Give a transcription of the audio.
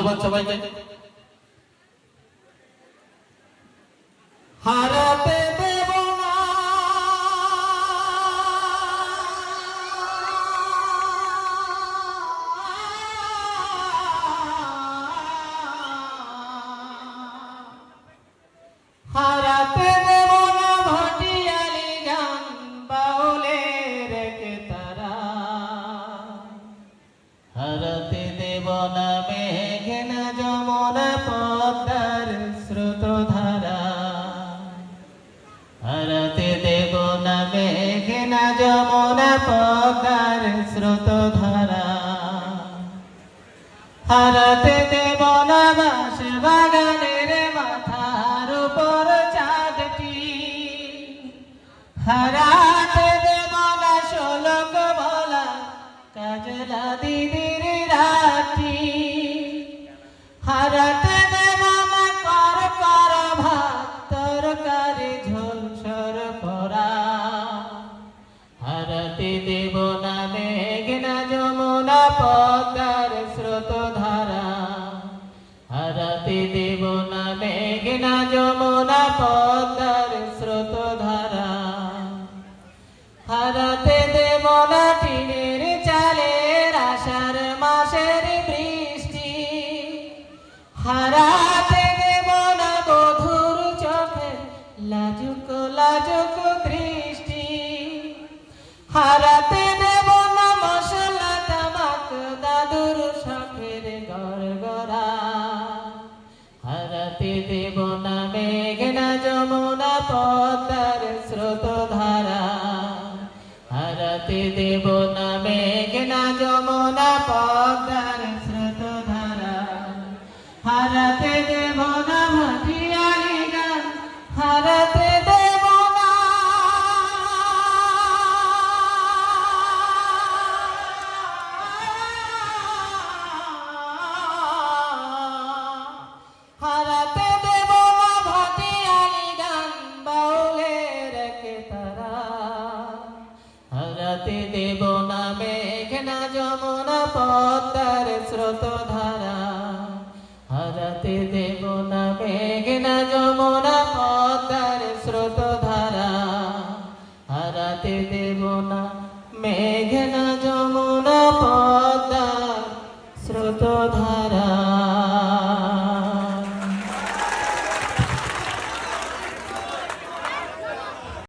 ধন্যবাদ সবাইকে। হারাতে দেব না হারাতে দেব না ভাটিয়ালি গান বাউলের কেতারা, হারাতে দেব না মেঘনা যমুনা পদ্মার স্রোতধারা, হারাতে দেব না মেঘনা যমুনা পদ্মার স্রোতধারা, হারাতে দেব না বাঁশ বাগানের মাথার উপর চাঁদটি, হারাতে দেব না শোলক ভোলা কাজলা দিদির রাতি, হারাতে দেব না কর কর ভাত তরকারি ঝোল সরপরা, হারাতে দেব না মেঘনা যমুনা পদ্মার স্রোতধারা, হারাতে দেব না মেঘনা যমুনা পদ্মার স্রোতধারা, হারাতে দেব না টিনের চালের আষাঢ় মাসের বৃষ্টি, হারাতে দেব না বধুর চোখে লাজুক লাজুক দৃষ্টি, হারাতে দেব না মশলা তামাক দাদুর শখের গড়গড়া, হারাতে দেব না মেঘনা যমুনা পদ্মার স্রোতধারা, হারাতে দেব না মেঘনা যমুনা পদ্মার স্রোতধারা, হারাতে দেব না ভাটিয়ালি গান, হারাতে দেব না হারাতে দেব না ভাটিয়ালি গান বাউলের কেতারা, হারাতে দেব না মেঘনা যমুনা পদ্মার স্রোতধারা, হারাতে দেব না মেঘনা যমুনা পদ্মার স্রোতধারা, হারাতে দেব না মেঘনা যমুনা পদ্মার স্রোতধারা।